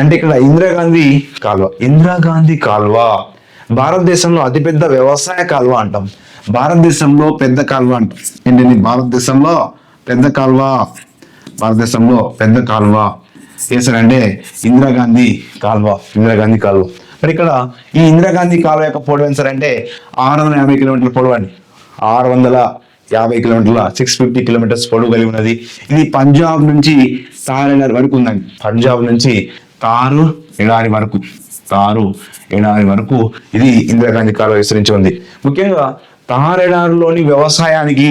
అంటే ఇక్కడ ఇందిరాగాంధీ కాల్వ భారతదేశంలో అతిపెద్ద వ్యవసాయ కాల్వ అంటాం. భారతదేశంలో పెద్ద కాల్వ ఏ సార్ అంటే ఇందిరాగాంధీ కాల్వ. మరి ఇక్కడ ఈ ఇందిరాగాంధీ కాల్వ యొక్క పొడవు ఎంత సార్ అంటే 650 కిలోమీటర్ల పొడవు అండి. 650 కిలోమీటర్ల 650 కిలోమీటర్స్ పొడవు కలిగి ఉన్నది. ఇది పంజాబ్ నుంచి తారెడారి వరకు ఉందండి. పంజాబ్ నుంచి తారు ఎడారి వరకు ఇది ఇందిరాగాంధీ కాల్వ విస్తరించి ఉంది. ముఖ్యంగా తారెడారిలోని వ్యవసాయానికి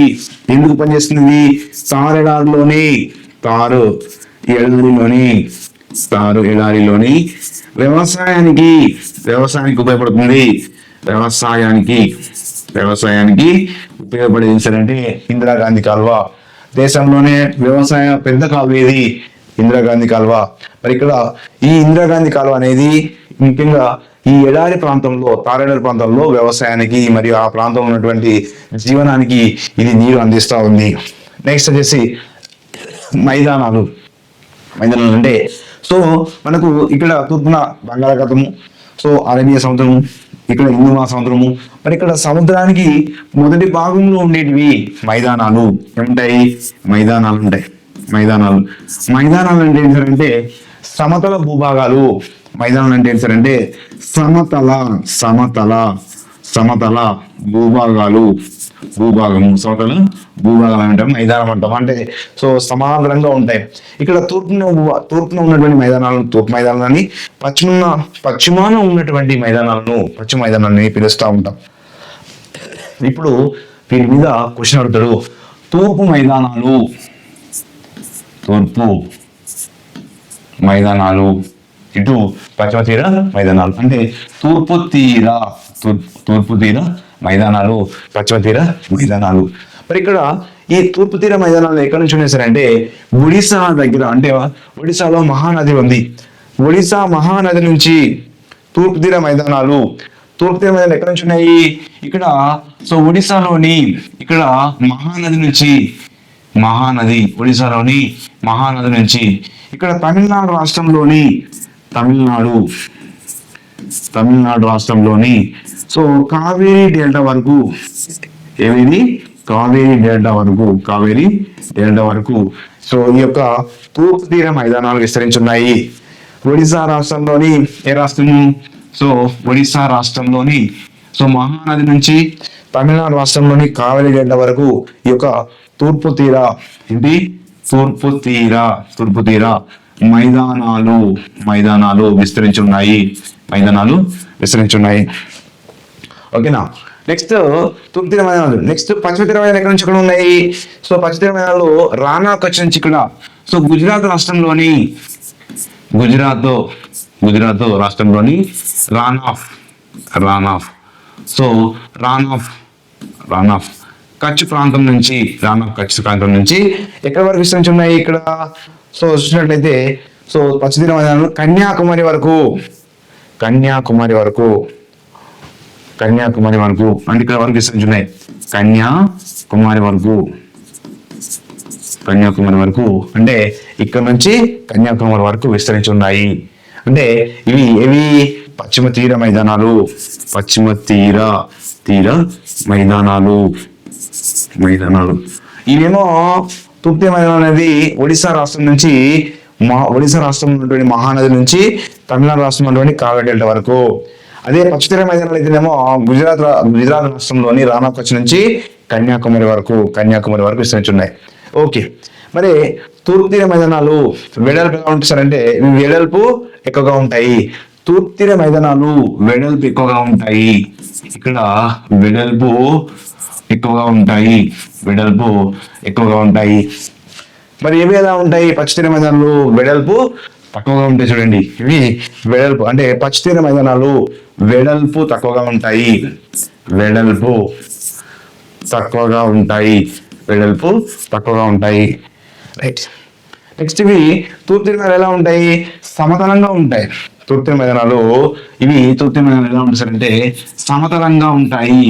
ఎందుకు పనిచేస్తుంది? తారెడారిలోని తారు ఎడారిలోని వ్యవసాయానికి ఉపయోగపడుతుంది. వ్యవసాయానికి ఉపయోగపడేది అంటే ఇందిరాగాంధీ కాల్వ. దేశంలోనే వ్యవసాయ పెద్ద కాలువ ఏది? ఇందిరాగాంధీ కాల్వ. మరి ఇక్కడ ఈ ఇందిరాగాంధీ కాల్వ అనేది ముఖ్యంగా ఈ ఎడారి ప్రాంతంలో, తారెడారి ప్రాంతంలో వ్యవసాయానికి మరియు ఆ ప్రాంతంలో ఉన్నటువంటి జీవనానికి ఇది నీరు అందిస్తూ ఉంది. నెక్స్ట్ వచ్చేసి మైదానాలు అంటే సో మనకు ఇక్కడ తూర్పున బంగాళాఖాతము, సో అరేబియా సముద్రము, ఇక్కడ హిందూ మహాసముద్రము. మరి ఇక్కడ సముద్రానికి మొదటి భాగంలో ఉండేటివి మైదానాలు ఏముంటాయి? మైదానాలు ఉంటాయి. మైదానాలు అంటే ఏంటి సార్ అంటే సమతల భూభాగాలు. మైదానాలు అంటే ఏంటి సార్ అంటే సమతల భూభాగాలు. సమతల భూభాగాలు అంటాం, మైదానం అంటాం. అంటే సో సమాంతరంగా ఉంటాయి. ఇక్కడ తూర్పున ఉన్నటువంటి మైదానాలను తూర్పు మైదానాలని, పశ్చిమాన ఉన్నటువంటి పశ్చిమ మైదానాలని పిలుస్తూ ఉంటాం. ఇప్పుడు వీటి మీద క్వశ్చన్ అడుగుతాడు. తూర్పు మైదానాలు, తూర్పు మైదానాలు, ఇటు పశ్చిమ తీర మైదానాలు. అంటే తూర్పు తీర మైదానాలు, పశ్చిమ తీర మైదానాలు. మరి ఇక్కడ ఈ తూర్పు తీర మైదానాలు ఎక్కడి నుంచి ఉన్నాయి సార్ అంటే ఒడిశా దగ్గర, అంటే ఒడిశాలో మహానది ఉంది. ఒడిశా మహానది నుంచి తూర్పు తీర మైదానాలు ఎక్కడి నుంచి ఉన్నాయి ఇక్కడ. సో ఒడిశాలోని ఇక్కడ మహానది నుంచి, ఒడిశాలోని మహానది నుంచి ఇక్కడ తమిళనాడు రాష్ట్రంలోని సో కావేరీ డెల్టా వరకు, ఏమిది కావేరీ డెల్టా వరకు సో ఈ యొక్క తూర్పు తీర మైదానాలు విస్తరించున్నాయి. ఒడిశా రాష్ట్రంలోని ఏ రాష్ట్రము, సో ఒడిశా రాష్ట్రంలోని సో మహానది నుంచి తమిళనాడు రాష్ట్రంలోని కావేరీ డెల్టా వరకు ఈ యొక్క తూర్పు తీర మైదానాలు విస్తరించున్నాయి. ఓకేనా. నెక్స్ట్ తూర్పు తీర మైదానాలు. నెక్స్ట్ పశ్చిమ తీర మైదానాలు ఎక్కడ నుంచి ఇక్కడ ఉన్నాయి. సో పశ్చిమ తీర మైదానాలు రానా కచ్ నుంచి ఇక్కడ, సో గుజరాత్ రాష్ట్రంలోని రానాఫ్ కచ్ ప్రాంతం నుంచి, ఎక్కడ వరకు విస్తరించి ఉన్నాయి ఇక్కడ. సో చూసినట్లయితే సో పశ్చిమ తీర మైదానాలు కన్యాకుమారి వరకు అంటే ఇక్కడ వరకు విస్తరించి ఉన్నాయి. కన్యాకుమారి వరకు అంటే ఇక్కడ నుంచి కన్యాకుమారి వరకు విస్తరించి ఉన్నాయి. అంటే ఇవి పశ్చిమ తీర మైదానాలు. ఇవేమో తూర్పు తీర మైదానం అనేది ఒడిశా రాష్ట్రం నుంచి, ఒడిశా రాష్ట్రం ఉన్నటువంటి మహానది నుంచి తమిళనాడు రాష్ట్రం ఉన్నటువంటి కావేరీ డెల్టా వరకు. అదే పశ్చిమ తీర మైదానాలు అయితేనేమో గుజరాత్ రాష్ట్రంలోని రానా కచ్ నుంచి కన్యాకుమారి వరకు విస్తరించి ఉన్నాయి. ఓకే. మరి తూర్పు తీర మైదానాలు వెడల్పు ఎలా ఉంటాయి సార్ అంటే ఇవి వెడల్పు ఎక్కువగా ఉంటాయి. తూర్పు తీర మైదానాలు వెడల్పు ఎక్కువగా ఉంటాయి. ఇక్కడ వెడల్పు ఎక్కువగా ఉంటాయి. మరి ఇవి ఎలా ఉంటాయి. పశ్చిమ తీర మైదానాలు వెడల్పు తక్కువగా ఉంటాయి. చూడండి, ఇవి వెడల్పు అంటే పశ్చిమ తీర మైదానాలు వెడల్పు తక్కువగా ఉంటాయి. రైట్. నెక్స్ట్ ఇవి తూర్పు తీర మైదానాలు ఎలా ఉంటాయి. సమతలంగా ఉంటాయి. తూర్పు తీర మైదానాలు ఎలా ఉంటాయి సార్ అంటే సమతలంగా ఉంటాయి.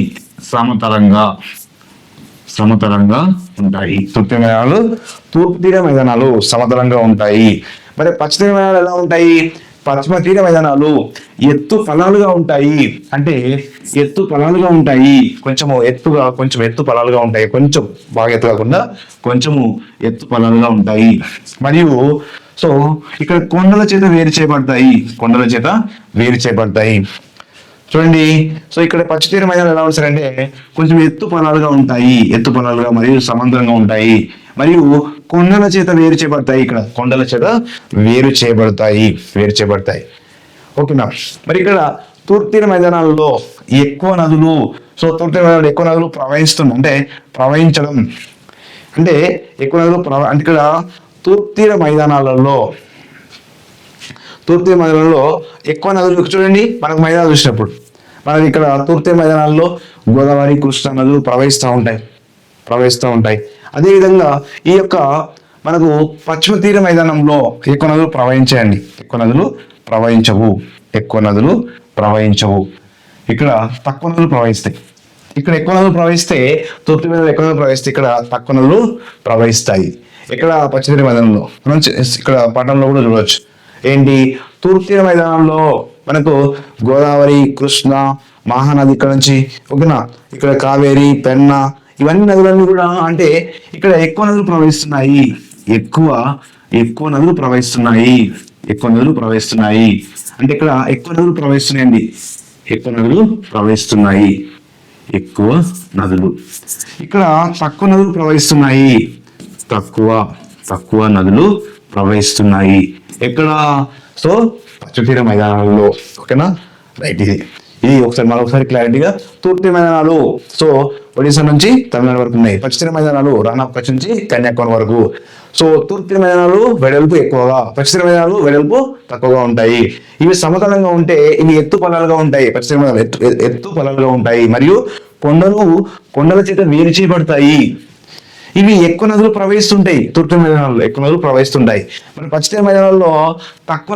తూర్పు తీర మైదానాలు సమతలంగా ఉంటాయి. మరి పశ్చిమ తీర మైదానాలు ఎలా ఉంటాయి. పశ్చిమ తీర మైదానాలు ఎత్తు పొలాలుగా ఉంటాయి. అంటే కొంచెం ఎత్తు పొలాలుగా ఉంటాయి. కొంచెం బాగా ఎత్తు కాకుండా కొంచెము ఎత్తు పొలాలుగా ఉంటాయి. మరియు సో ఇక్కడ కొండల చేత వేరు చేయబడతాయి. చూడండి, సో ఇక్కడ పశ్చిమ తీర మైదానాలు ఎలా ఉంటారంటే కొంచెం ఎత్తు పొలాలుగా మరియు సమాంతరంగా ఉంటాయి. మరియు కొండల చేత వేరు చేయబడతాయి. ఇక్కడ కొండల చేత వేరు చేయబడతాయి. ఓకేనా. మరి ఇక్కడ తూర్పు తీర మైదానాలలో ఎక్కువ నదులు, సో తూర్పు తీర మైదానాలు ఎక్కువ నదులు ప్రవహించడం అంటే ఎక్కువ నదులు అంటే ఇక్కడ తూర్పు తీర మైదానాలలో ఎక్కువ నదులు చూడండి. మనకు మైదానాలు చూసినప్పుడు మనకి ఇక్కడ తూర్పు తీర మైదానాల్లో గోదావరి, కృష్ణా నదులు ప్రవహిస్తూ ఉంటాయి. అదేవిధంగా ఈ యొక్క మనకు పశ్చిమ తీర మైదానంలో ఎక్కువ నదులు ప్రవహించవు. ఇక్కడ తక్కువ నదులు ప్రవహిస్తాయి. ఇక్కడ ఎక్కువ నదులు ప్రవహిస్తే తూర్పు తీర ఎక్కువ నదులు ప్రవహిస్తే ఇక్కడ తక్కువ నదులు ప్రవహిస్తాయి. ఇక్కడ పశ్చిమ తీర మైదానంలో మనం ఇక్కడ పట్టణంలో కూడా చూడవచ్చు. ఏంటి, తూర్పు తీర మైదానంలో మనకు గోదావరి, కృష్ణ, మహానది ఇక్కడ నుంచి, ఓకేనా, ఇక్కడ కావేరి, పెన్నా, ఇవన్నీ నదులన్నీ కూడా అంటే ఇక్కడ ఎక్కువ నదులు ప్రవహిస్తున్నాయి. ఎక్కువ నదులు ప్రవహిస్తున్నాయి. అంటే ఇక్కడ ఎక్కువ నదులు ప్రవహిస్తున్నాయండి. ఎక్కువ నదులు ఇక్కడ తక్కువ నదులు ప్రవహిస్తున్నాయి. తక్కువ నదులు ప్రవహిస్తున్నాయి. ఎక్కడ, సో పశ్చిమ తీర మైదానాల్లో. ఓకేనా. రైట్. ఇది మరొకసారి క్లారిటీగా తూర్పు తీర మైదానాలు సో ఒడిశా నుంచి తమిళనాడు వరకు ఉన్నాయి. పశ్చిమ తీర మైదానాలు రాన్ ఆఫ్ కచ్ నుంచి కన్యాకుమారి వరకు. సో తూర్పు తీర మైదానాలు వెడల్పు ఎక్కువగా, పశ్చిమ తీర మైదానాలు వెడల్పు తక్కువగా ఉంటాయి. ఇవి సమతలంగా ఉంటే ఇవి ఎత్తు పొలాలుగా ఉంటాయి. పశ్చిమ తీర మైదానాలు ఎత్తు పొలాలుగా ఉంటాయి మరియు కొండల చేత వేరు చేయబడతాయి. ఇవి ఎక్కువ నదులు ప్రవహిస్తుంటాయి. తూర్పు మైదానాల్లో ఎక్కువ నదులు ప్రవహిస్తుంటాయి. మరి పశ్చిమ మైదానాల్లో తక్కువ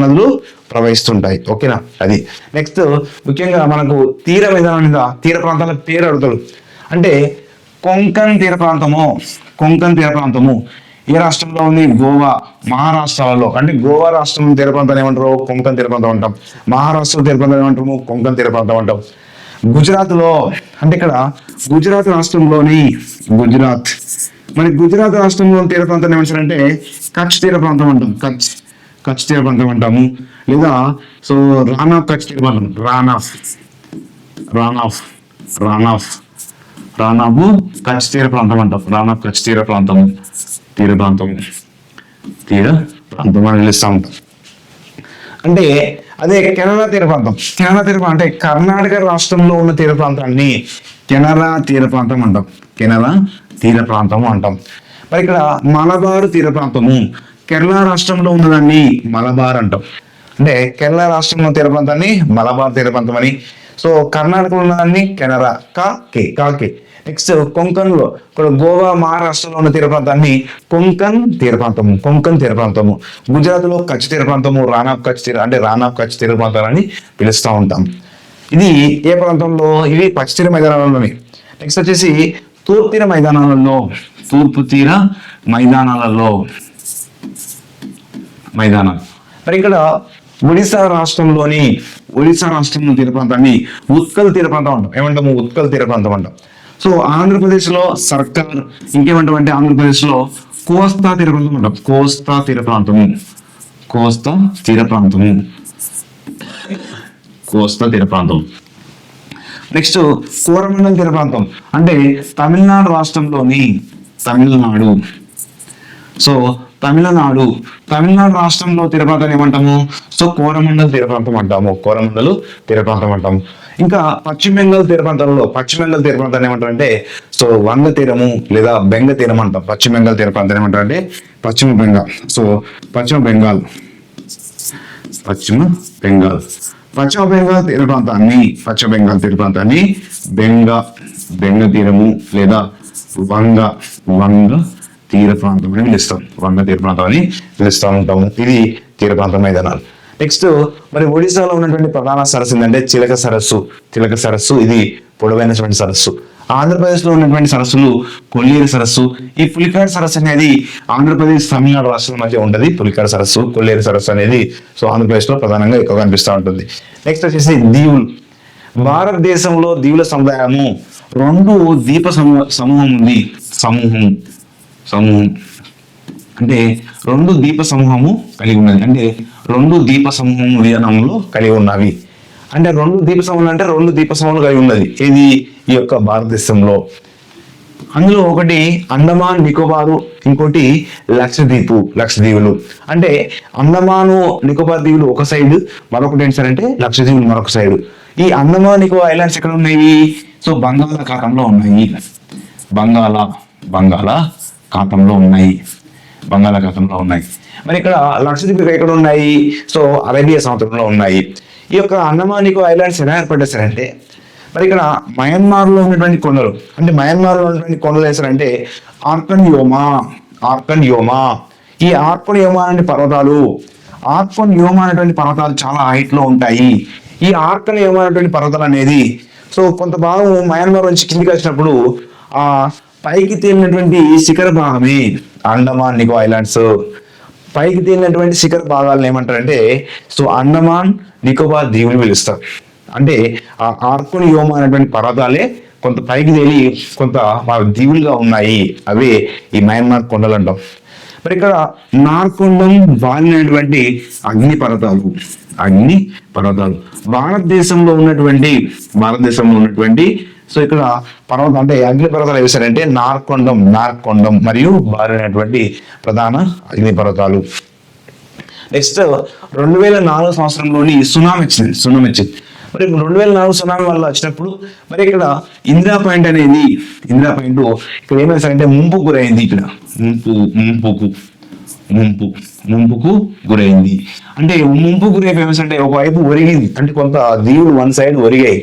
నదులు ప్రవహిస్తుంటాయి. ఓకేనా? అది నెక్స్ట్ ముఖ్యంగా మనకు తీర మైదానం మీద తీర ప్రాంతాల పేరు అడుగుతాడు. అంటే కొంకన్ తీర ప్రాంతము ఏ రాష్ట్రంలో ఉంది? గోవా, మహారాష్ట్రలో. అంటే గోవా రాష్ట్రం తీర ప్రాంతాన్ని ఏమంటారు? కొంకన్ తీర ప్రాంతం అంటాం. మహారాష్ట్ర తీర ప్రాంతం ఏమంటాము? కొంకన్ తీర ప్రాంతం అంటాం. గుజరాత్ లో అంటే ఇక్కడ గుజరాత్ రాష్ట్రంలోని గుజరాత్ రాష్ట్రంలో తీర ప్రాంతాన్ని ఏమంటారంటే కచ్ తీర ప్రాంతం అంటాం. కచ్ తీర ప్రాంతం అంటాము. లేదా సో రాన్ ఆఫ్ కచ్ తీర ప్రాంతం, రాన్ ఆఫ్ కచ్ తీర ప్రాంతం అంటాం. రాన్ ఆఫ్ కచ్ తీర ప్రాంతం అని పిలుస్తూ ఉంటాం. అంటే అదే కెనరా తీర ప్రాంతం అంటే కర్ణాటక రాష్ట్రంలో ఉన్న తీర ప్రాంతాన్ని కెనరా తీర ప్రాంతం అంటాం. మరి ఇక్కడ మలబారు తీర ప్రాంతము కేరళ రాష్ట్రంలో ఉన్నదాన్ని మలబార్ అంటాం. అంటే కేరళ రాష్ట్రంలో తీర ప్రాంతాన్ని మలబార్ తీర ప్రాంతం అని. సో కర్ణాటకలో ఉన్నదాన్ని కెనరా కాకే. నెక్స్ట్ కొంకన్ లో ఇక్కడ గోవా మహారాష్ట్రలో ఉన్న తీర ప్రాంతాన్ని కొంకన్ తీర ప్రాంతము. గుజరాత్ లో కచ్ తీర ప్రాంతము రాన్ ఆఫ్ కచ్ తీర ప్రాంతాలని పిలుస్తూ ఉంటాం. ఇది ఏ ప్రాంతంలో? ఇవి పశ్చిమ తీర మైదానాలలోని. నెక్స్ట్ వచ్చేసి తూర్పు తీర మైదానాలలో మరి ఇక్కడ ఒడిశా రాష్ట్రంలో తీర ప్రాంతాన్ని ఉత్కల్ తీర ప్రాంతం అంటాం. ఏమంటాము? ఉత్కల్ తీర ప్రాంతం అంటాం. సో ఆంధ్రప్రదేశ్ లో సర్కార్ ఇంకేమంటాం అంటే ఆంధ్రప్రదేశ్ లో కోస్తా తీర ప్రాంతం అంటాం. కోస్తా తీర ప్రాంతం. నెక్స్ట్ కోరమండల్ తీర ప్రాంతం అంటే తమిళనాడు రాష్ట్రంలోని తమిళనాడు రాష్ట్రంలో తీర ప్రాంతాన్ని ఏమంటాము? సో కోరమండల్ తీర ప్రాంతం అంటాము. ఇంకా పశ్చిమ బెంగాల్ తీర ప్రాంతాన్ని ఏమంటారంటే సో వంగ తీరము లేదా బెంగ తీరం అంటాం. పశ్చిమ బెంగాల్ తీర ప్రాంతాన్ని ఏమంటారంటే పశ్చిమ బెంగాల్ తీర ప్రాంతాన్ని బెంగ తీరము లేదా వంగ తీర ప్రాంతం అని పిలుస్తూ ఉంటాము. ఇది తీర ప్రాంత మైదానాలు. నెక్స్ట్ మరి ఒడిశాలో ఉన్నటువంటి ప్రధాన సరస్సు ఏంటంటే చిలక సరస్సు. ఇది పొడవైనటువంటి సరస్సు. ఆంధ్రప్రదేశ్ లో ఉన్నటువంటి సరస్సులు కొల్లేరు సరస్సు. ఈ పులికాట్ సరస్సు అనేది ఆంధ్రప్రదేశ్ తమిళనాడు రాష్ట్రం మధ్య ఉంటుంది. పులికాట్ సరస్సు, కొల్లేరు సరస్సు అనేది సో ఆంధ్రప్రదేశ్ లో ప్రధానంగా ఎక్కువ కనిపిస్తూ ఉంటుంది. నెక్స్ట్ వచ్చేసి దీవులు. భారతదేశంలో దీవుల సముదాయము 2 ద్వీప సమూహం ఉంది. సమూహం అంటే 2 ద్వీప సమూహము కలిగి ఉన్నది. అంటే 2 ద్వీప సమూహం విధానంలో కలిగి ఉన్నవి. అంటే 2 ద్వీప సమూహాలు కలిగి ఉన్నది. ఇది ఈ యొక్క భారతదేశంలో. అందులో ఒకటి అండమాన్ నికోబారు, ఇంకోటి లక్షద్వీపులు. అంటే అండమాను నికోబార్ దీవులు ఒక సైడ్, మరొకటి ఏంటి సార్ అంటే లక్షద్వీపులు మరొక సైడ్. ఈ అండమాన్ నికోబార్ ఐలాండ్స్ ఎక్కడ ఉన్నాయి? సో బంగాళాఖాతంలో ఉన్నాయి. మరి ఇక్కడ లక్షద్వీపులు ఎక్కడ ఉన్నాయి? సో అరేబియా సముద్రంలో ఉన్నాయి. ఈ యొక్క అండమాన్ నికోబార్ ఐలాండ్స్ ఎలా ఏర్పడ్డారంటే మరి ఇక్కడ మయన్మార్ లో ఉన్నటువంటి కొండలు వేసారంటే ఆర్కన్ యోమా. ఈ ఆర్కన్ యోమా అనే పర్వతాలు చాలా హైట్ లో ఉంటాయి. ఈ ఆర్కన్ యోమా అనేటువంటి పర్వతాలు అనేది సో కొంత భాగం మయన్మార్ నుంచి కిందికి వచ్చినప్పుడు ఆ పైకి తేలినటువంటి శిఖర భాగమే అండమాన్ నికోబార్ ఐలాండ్స్. పైకి తేలినటువంటి శిఖర భాగాలను ఏమంటారంటే సో అండమాన్ నికోబార్ దీవులు పిలుస్తారు. అంటే ఆ ఆర్కన్ యోమా అనేటువంటి పర్వతాలే కొంత పైకి తేలి కొంత దీవులుగా ఉన్నాయి. అవే ఈ మయన్మార్ కొండలు అంటాం. మరి ఇక్కడ నార్కొండం వాలినటువంటి అగ్ని పర్వతాలు భారతదేశంలో ఉన్నటువంటి సో ఇక్కడ పర్వతం అంటే అగ్ని పర్వతాలు వేసారంటే నార్కొండం మరియు వాలినటువంటి ప్రధాన అగ్ని పర్వతాలు. నెక్స్ట్ 2004 సంవత్సరంలోని సునామీ వచ్చింది. మరి 2004 సునామీ వల్ల వచ్చినప్పుడు మరి ఇక్కడ ఇందిరా పాయింట్ అనేది ఇక్కడ ఏమైందంటే ముంపు గురైంది. ఇక్కడ ముంపుకు గురైంది. అంటే ముంపు గురై ఫేమస్ అంటే ఒకవైపు ఒరిగింది, అంటే కొంత దీవులు వన్ సైడ్ ఒరిగాయి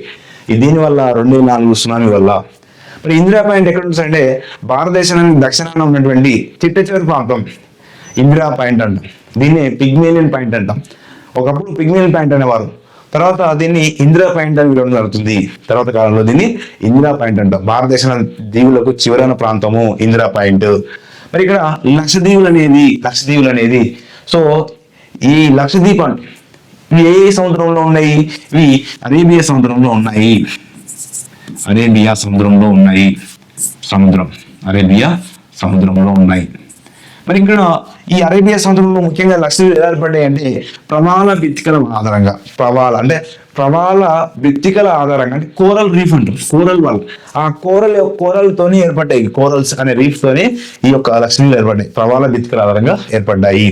దీని వల్ల 2004 సునామీ వల్ల. మరి ఇందిరా పాయింట్ ఎక్కడ ఉంటుంది అంటే భారతదేశానికి దక్షిణాన ఉన్నటువంటి చిట్ట చివరి ప్రాంతం ఇందిరా పాయింట్ అంటాం. దీన్ని పిగ్మేలియన్ పాయింట్ అంటాం. ఒకప్పుడు పిగ్మేలియన్ పాయింట్ అనేవారు, తర్వాత దీన్ని ఇందిరా పాయింట్ అని పిలవడం జరుగుతుంది. తర్వాత కాలంలో దీన్ని ఇందిరా పాయింట్ అంటాం. భారతదేశం దీవులకు చివరన ప్రాంతము ఇందిరా పాయింట్. మరి ఇక్కడ లక్షద్వీపులు అనేది సో ఈ లక్షద్వీపాలు ఇవి ఏ సముద్రంలో ఉన్నాయి? ఇవి అరేబియా సముద్రంలో ఉన్నాయి. అరేబియా సముద్రంలో ఉన్నాయి. మరి ఇక్కడ ఈ అరేబియా సముద్రంలో ముఖ్యంగా లక్షద్వీపులు ఎలా ఏర్పడ్డాయి అంటే ప్రవాల భిత్తికల ఆధారంగా అంటే కోరల్ రీఫ్ అంటారు. కోరల్ వాల్ ఆ కోరల్తోనే ఏర్పడ్డాయి. కోరల్స్ అనే రీఫ్ తోనే ఈ యొక్క లక్షద్వీపులు ఏర్పడ్డాయి. ప్రవాల భిత్తికల ఆధారంగా ఏర్పడ్డాయి.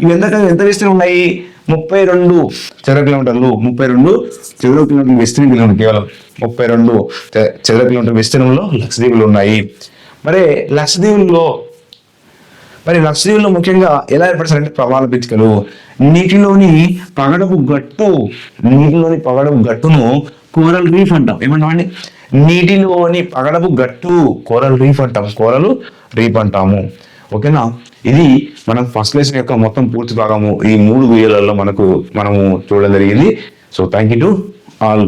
ఇవి ఎంత విస్తీర్ణం ఉన్నాయి? 32 చదరపు కిలోమీటర్లు. 32 చదరపు కిలోమీటర్లు విస్తీర్ణం. కేవలం 32 చదరపు కిలోమీటర్ల విస్తీర్ణంలో లక్షద్వీపులు ఉన్నాయి. మరి లక్షద్వీపుల్లో ముఖ్యంగా ఎలా ఏర్పడతారంటే ప్రవాల భిత్తికలు. నీటిలోని పగడపు గట్టును కోరల్ రీఫ్ అంటాం. ఏమంటామండి? నీటిలోని పగడపు గట్టు కోరల్ రీఫ్ అంటాము. ఓకేనా? ఇది మనం ఫస్ట్ లెసన్ యొక్క మొత్తం పూర్తి భాగము ఈ 3 వీడియోలలో మనము చూడడం జరిగింది. So thank you to all.